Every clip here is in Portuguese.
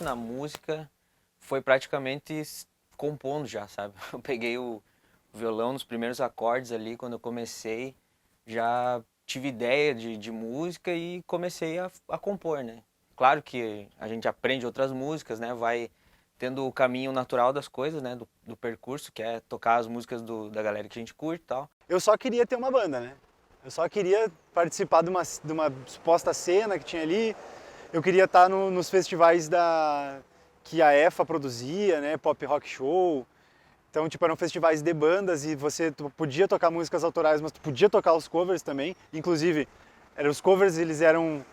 início na música foi praticamente compondo já, sabe? Eu peguei o violão nos primeiros acordes ali, quando eu comecei, já tive ideia de música e comecei a compor, né? Claro que a gente aprende outras músicas, né? Vai tendo o caminho natural das coisas, né? Do percurso, que é tocar as músicas da galera que a gente curte e tal. Eu só queria ter uma banda, né? Eu só queria participar de uma suposta cena que tinha ali. Eu queria estar nos festivais que a EFA produzia, né? Pop Rock Show. Então, tipo, eram festivais de bandas e tu podia tocar músicas autorais, mas tu podia tocar os covers também. Inclusive, os covers, eles eram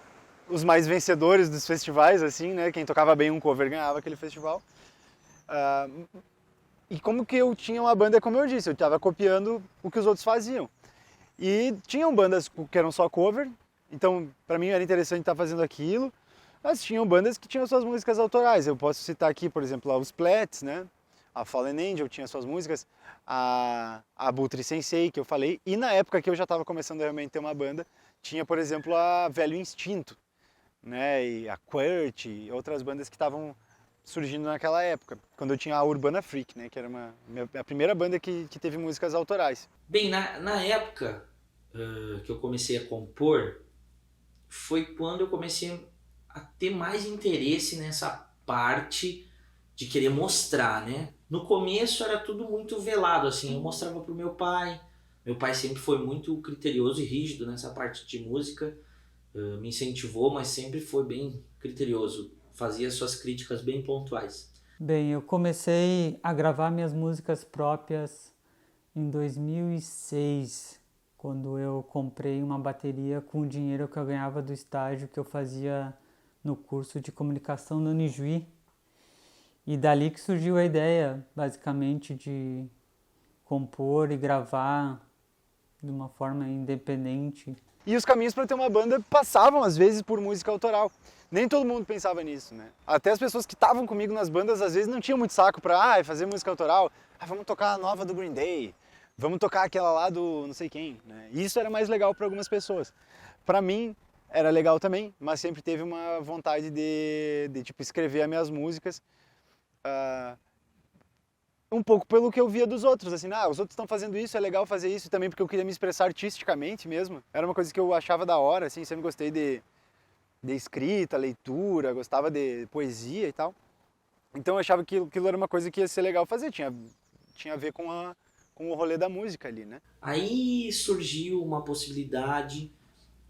os mais vencedores dos festivais, assim, né? Quem tocava bem um cover ganhava aquele festival. E como que eu tinha uma banda, como eu disse, eu estava copiando o que os outros faziam. E tinham bandas que eram só cover, então para mim era interessante estar fazendo aquilo, mas tinham bandas que tinham suas músicas autorais. Eu posso citar aqui, por exemplo, os Plats, né? A Fallen Angel tinha suas músicas, a Butri Sensei, que eu falei, e na época que eu já estava começando a realmente ter uma banda, tinha, por exemplo, a Velho Instinto, né? E a Quirt, e outras bandas que estavam surgindo naquela época, quando eu tinha a Urbana Freak, né? Que era a primeira banda que teve músicas autorais. Bem, na época que eu comecei a compor, foi quando eu comecei a ter mais interesse nessa parte de querer mostrar, né? No começo era tudo muito velado, assim, eu mostrava pro meu pai sempre foi muito criterioso e rígido nessa parte de música, me incentivou, mas sempre foi bem criterioso, fazia suas críticas bem pontuais. Bem, eu comecei a gravar minhas músicas próprias em 2006, quando eu comprei uma bateria com o dinheiro que eu ganhava do estágio que eu fazia no curso de comunicação no Unijuí. E dali que surgiu a ideia, basicamente, de compor e gravar de uma forma independente. E os caminhos para ter uma banda passavam, às vezes, por música autoral. Nem todo mundo pensava nisso, né? Até as pessoas que estavam comigo nas bandas, às vezes, não tinham muito saco para fazer música autoral. Vamos tocar a nova do Green Day, vamos tocar aquela lá do não sei quem, né? E isso era mais legal para algumas pessoas. Para mim, era legal também, mas sempre teve uma vontade de tipo, escrever as minhas músicas um pouco pelo que eu via dos outros, assim, os outros estão fazendo isso, é legal fazer isso, também porque eu queria me expressar artisticamente mesmo. Era uma coisa que eu achava da hora, assim, sempre gostei de escrita, leitura, gostava de poesia e tal. Então eu achava que aquilo era uma coisa que ia ser legal fazer, tinha a ver com o rolê da música ali, né? Aí surgiu uma possibilidade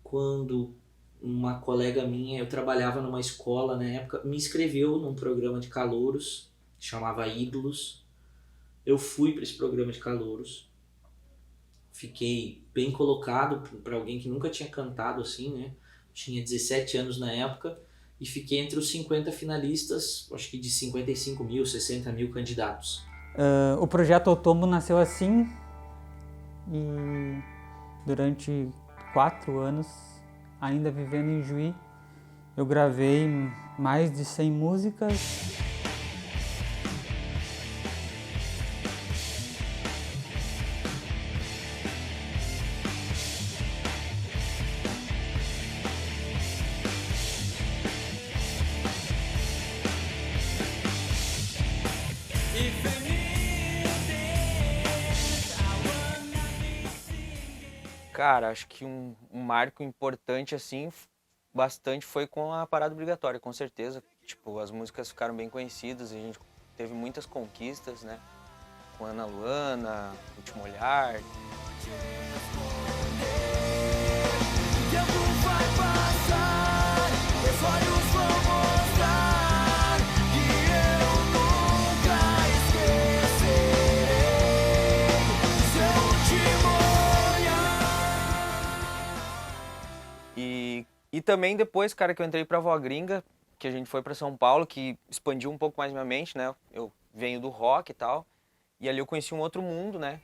quando uma colega minha, eu trabalhava numa escola na época, me inscreveu num programa de calouros, que chamava Ídolos. Eu fui para esse programa de calouros, fiquei bem colocado para alguém que nunca tinha cantado assim, né? Tinha 17 anos na época e fiquei entre os 50 finalistas, acho que de 55 mil, 60 mil candidatos. O projeto Otombo nasceu assim e durante 4 anos, ainda vivendo em Juí, eu gravei mais de 100 músicas. Cara, acho que um marco importante, assim, bastante foi com a Parada Obrigatória, com certeza. Tipo, as músicas ficaram bem conhecidas, a gente teve muitas conquistas, né? Com Ana Luana, Último Olhar. E também depois, cara, que eu entrei pra Vó Gringa, que a gente foi pra São Paulo, que expandiu um pouco mais minha mente, né? Eu venho do rock e tal, e ali eu conheci um outro mundo, né?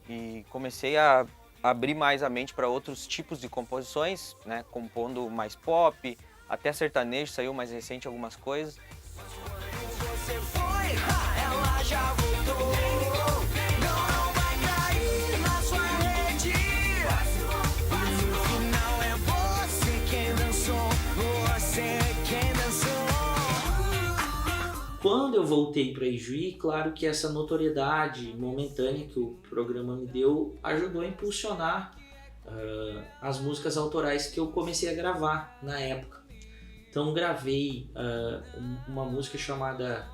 E comecei a abrir mais a mente para outros tipos de composições, né? Compondo mais pop, até sertanejo, saiu mais recente algumas coisas. Você foi, ela já voltou. eu voltei para Ijuí, claro que essa notoriedade momentânea que o programa me deu ajudou a impulsionar as músicas autorais que eu comecei a gravar na época. Então gravei uma música chamada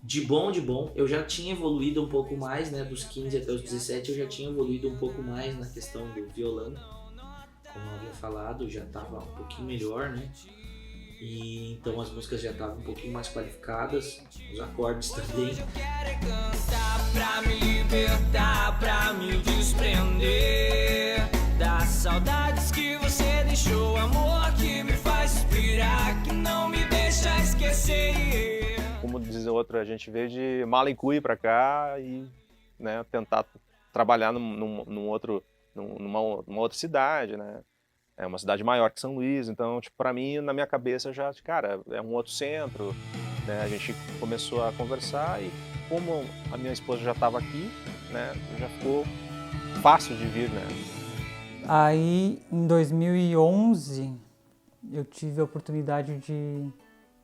De Bom, De Bom. Eu já tinha evoluído um pouco mais, né? Dos 15 até os 17 eu já tinha evoluído um pouco mais na questão do violão. Como eu havia falado, já estava um pouquinho melhor, né? E então as músicas já estavam um pouquinho mais qualificadas, os acordes também. Eu quero é cantar pra me libertar, pra me desprender das saudades que você deixou, amor que me faz suspirar, que não me deixa esquecer. Como diz o outro, a gente veio de Malicuí para cá e, né, tentar trabalhar numa outra cidade, né? É uma cidade maior que São Luís, então, tipo, para mim, na minha cabeça, já, cara, é um outro centro, né? A gente começou a conversar e como a minha esposa já estava aqui, né, já ficou fácil de vir, né? Aí, em 2011, eu tive a oportunidade de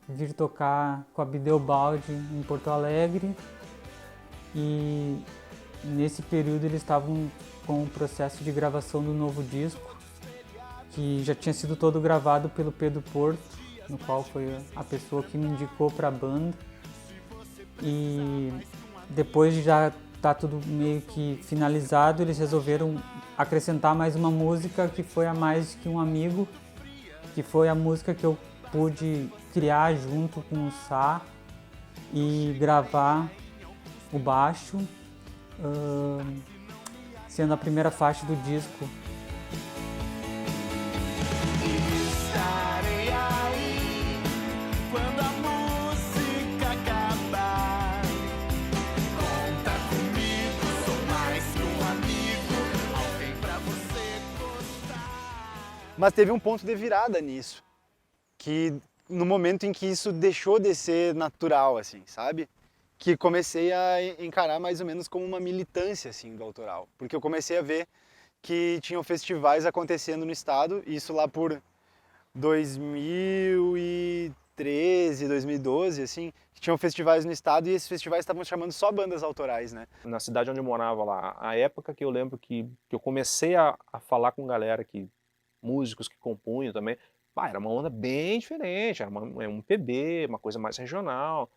vir tocar com a Bideobaldi em Porto Alegre e nesse período eles estavam com o processo de gravação do novo disco, que já tinha sido todo gravado pelo Pedro Porto, no qual foi a pessoa que me indicou para a banda. E depois de já estar tudo meio que finalizado, eles resolveram acrescentar mais uma música que foi a Mais Que Um Amigo, que foi a música que eu pude criar junto com o Sá e gravar o baixo, sendo a primeira faixa do disco. Estarei aí quando a música acabar. Conta comigo, sou mais que um amigo, alguém pra você gostar. Mas teve um ponto de virada nisso, que no momento em que isso deixou de ser natural, assim, sabe? Que comecei a encarar mais ou menos como uma militância, assim, do autoral. Porque eu comecei a ver que tinham festivais acontecendo no estado, isso lá por 2013, 2012, assim, que tinham festivais no estado e esses festivais estavam chamando só bandas autorais, né? Na cidade onde eu morava lá, a época que eu lembro que eu comecei a falar com galera, músicos que compunham também, era uma onda bem diferente, era um MPB, uma coisa mais regional.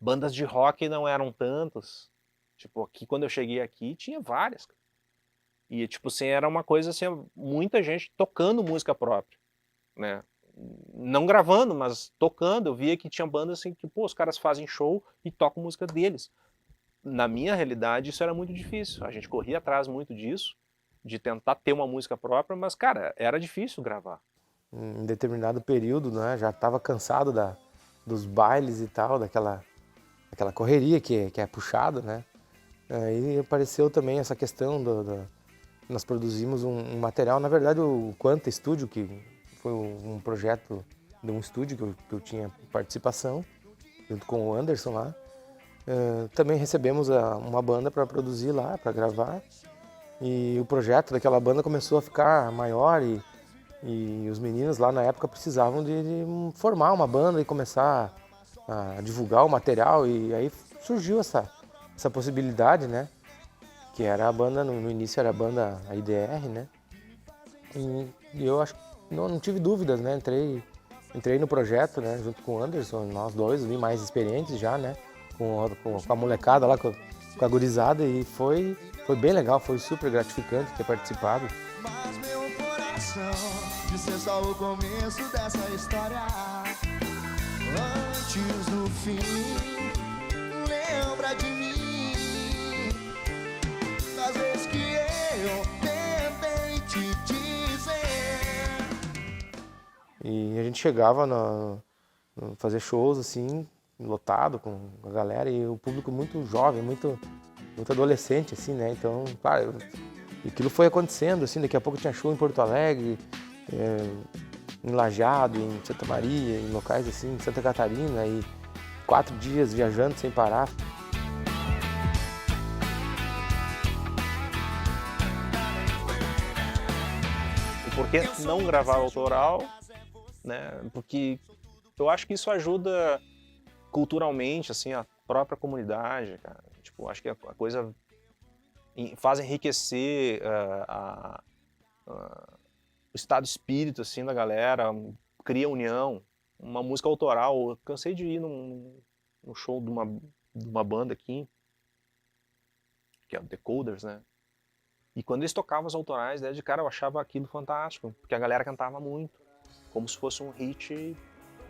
Bandas de rock não eram tantas. Tipo, aqui, quando eu cheguei aqui, tinha várias. E, tipo assim, era uma coisa assim, muita gente tocando música própria, né? Não gravando, mas tocando. Eu via que tinha bandas assim que, os caras fazem show e tocam música deles. Na minha realidade, isso era muito difícil. A gente corria atrás muito disso, de tentar ter uma música própria, mas, cara, era difícil gravar. Em determinado período, né, já estava cansado dos bailes e tal, daquela correria que é puxada, né? Aí apareceu também essa questão nós produzimos um material, na verdade o Quanta Estúdio, que foi um projeto de um estúdio que eu tinha participação, junto com o Anderson lá. Também recebemos uma banda para produzir lá, para gravar, e o projeto daquela banda começou a ficar maior e os meninos lá na época precisavam de formar uma banda e começar a divulgar o material, e aí surgiu essa possibilidade, né? Que era a banda, no início era a banda a IDR, né? E eu acho que não tive dúvidas, né? Entrei no projeto, né? Junto com o Anderson, nós dois, ali mais experientes já, né? Com a molecada lá, com a gurizada, e foi bem legal, foi super gratificante ter participado. Mas meu coração de ser só o começo dessa história. Antes do fim, lembra de mim das vezes que eu tentei te dizer. E a gente chegava fazer shows assim, lotado com a galera, e o público muito jovem, muito adolescente, assim, né? Então, claro, aquilo foi acontecendo, assim, daqui a pouco tinha show em Porto Alegre, em Lajeado, em Santa Maria, em locais assim, em Santa Catarina, e 4 dias viajando sem parar. E por que não gravar autoral, né? Porque eu acho que isso ajuda culturalmente, assim, a própria comunidade, cara. Tipo, acho que a coisa faz enriquecer o estado de espírito, assim, da galera, cria união. Uma música autoral, eu cansei de ir num show de uma banda aqui, que é o Decoders, né? E quando eles tocavam as autorais, de cara eu achava aquilo fantástico, porque a galera cantava muito, como se fosse um hit,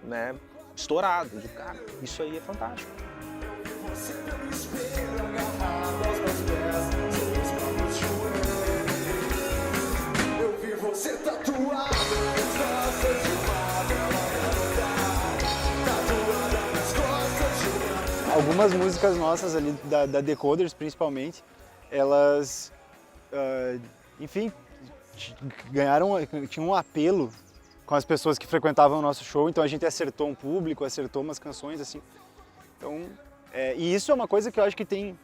né, estourado. Eu digo, cara, isso aí é fantástico. Eu vi você tatuado nas costas de uma bela garota, tatuada nas costas de uma... Algumas músicas nossas ali, da Decoders principalmente, elas, enfim, tinham um apelo com as pessoas que frequentavam o nosso show, então a gente acertou um público, acertou umas canções, assim. Então, e isso é uma coisa que eu acho que tem,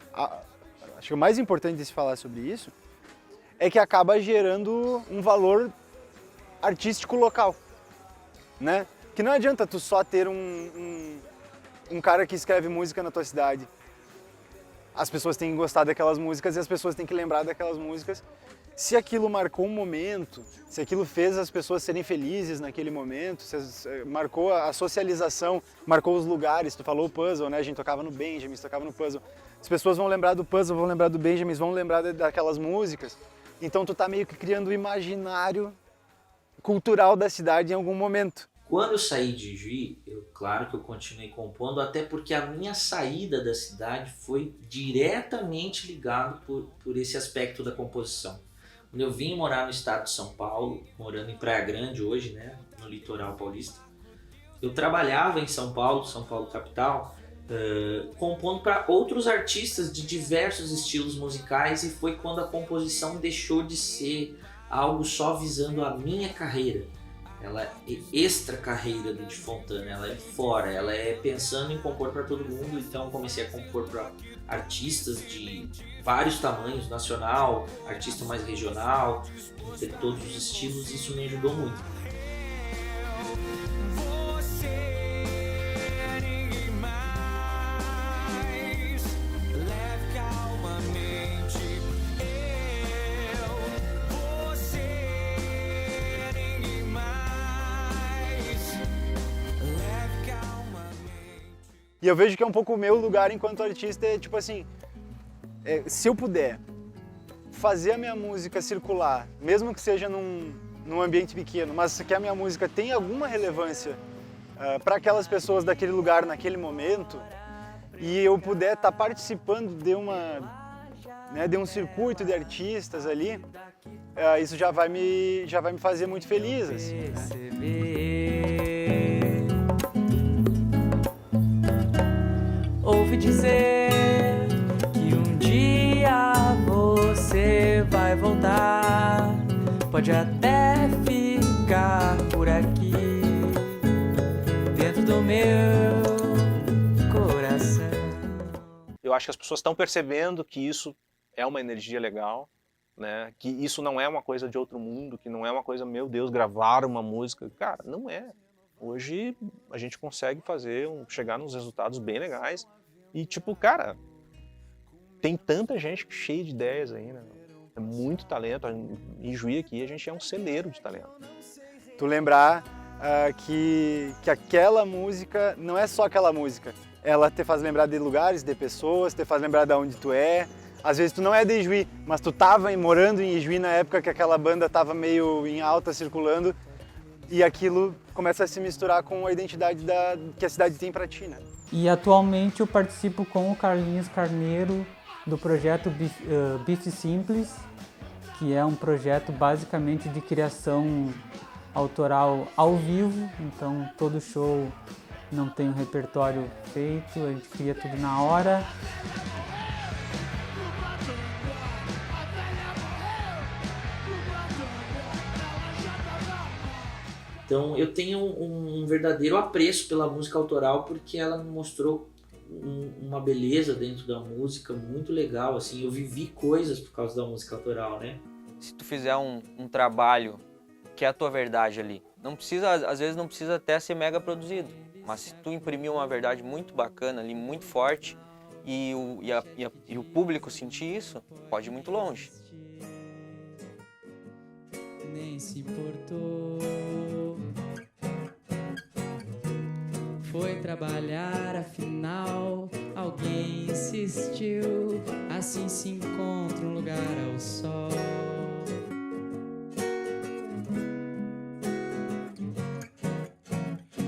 acho que o mais importante de se falar sobre isso, é que acaba gerando um valor artístico local, né? Que não adianta tu só ter um cara que escreve música na tua cidade. As pessoas têm que gostar daquelas músicas e as pessoas têm que lembrar daquelas músicas. Se aquilo marcou um momento, se aquilo fez as pessoas serem felizes naquele momento, se marcou a socialização, marcou os lugares, tu falou o Puzzle, né? A gente tocava no Benjamin, tocava no Puzzle. As pessoas vão lembrar do Puzzle, vão lembrar do Benjamin, vão lembrar daquelas músicas. Então tu tá meio que criando o imaginário cultural da cidade em algum momento. Quando eu saí de Juí, claro que eu continuei compondo, até porque a minha saída da cidade foi diretamente ligado por esse aspecto da composição. Quando eu vim morar no estado de São Paulo, morando em Praia Grande hoje, né, no litoral paulista, eu trabalhava em São Paulo capital, compondo para outros artistas de diversos estilos musicais, e foi quando a composição deixou de ser algo só visando a minha carreira. Ela é extra carreira do Di Fontana, ela é fora, ela é pensando em compor para todo mundo. Então comecei a compor para artistas de vários tamanhos, nacional, artista mais regional, de todos os estilos. Isso me ajudou muito. E eu vejo que é um pouco o meu lugar enquanto artista, tipo assim, se eu puder fazer a minha música circular, mesmo que seja num ambiente pequeno, mas que a minha música tenha alguma relevância para aquelas pessoas daquele lugar, naquele momento, e eu puder estar participando de um circuito de artistas ali, isso já vai me fazer muito feliz, assim, né? Ouvi dizer que um dia você vai voltar. Pode até ficar por aqui, dentro do meu coração. Eu acho que as pessoas estão percebendo que isso é uma energia legal, né? Que isso não é uma coisa de outro mundo, que não é uma coisa, meu Deus, gravar uma música. Cara, não é. Hoje a gente consegue chegar nos resultados bem legais. E tipo, cara, tem tanta gente cheia de ideias aí, né? É muito talento. Em Juí aqui a gente é um celeiro de talento. Tu lembrar que aquela música não é só aquela música. Ela te faz lembrar de lugares, de pessoas, te faz lembrar de onde tu é. Às vezes tu não é de Ijuí, mas tu tava morando em Ijuí na época que aquela banda tava meio em alta, circulando. E aquilo começa a se misturar com a identidade que a cidade tem pra ti, né? E atualmente eu participo com o Carlinhos Carneiro do projeto Bife Simples, que é um projeto basicamente de criação autoral ao vivo. Então todo show não tem um repertório feito, a gente cria tudo na hora. Então eu tenho um verdadeiro apreço pela música autoral, porque ela me mostrou uma beleza dentro da música muito legal, assim. Eu vivi coisas por causa da música autoral, né? Se tu fizer um trabalho que é a tua verdade ali, não precisa, às vezes não precisa até ser mega produzido, Mas se tu imprimir uma verdade muito bacana ali, muito forte, e o público sentir isso, pode ir muito longe. Nem se importou. Foi trabalhar, afinal, alguém insistiu. Assim se encontra um lugar ao sol.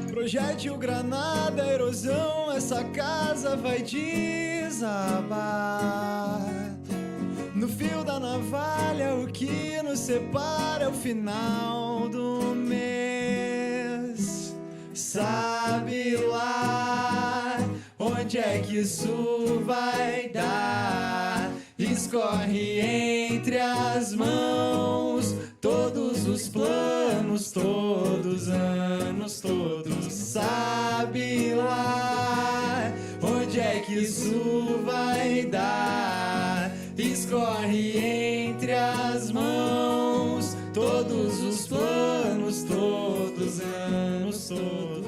Projétil, granada, erosão, essa casa vai desabar. No fio da navalha, o que nos separa é o final do mês. Sabe lá onde é que isso vai dar? Escorre entre as mãos todos os planos, todos os anos, todos. Sabe lá onde é que isso vai dar? Escorre entre as mãos todos os planos, todos os anos, todos.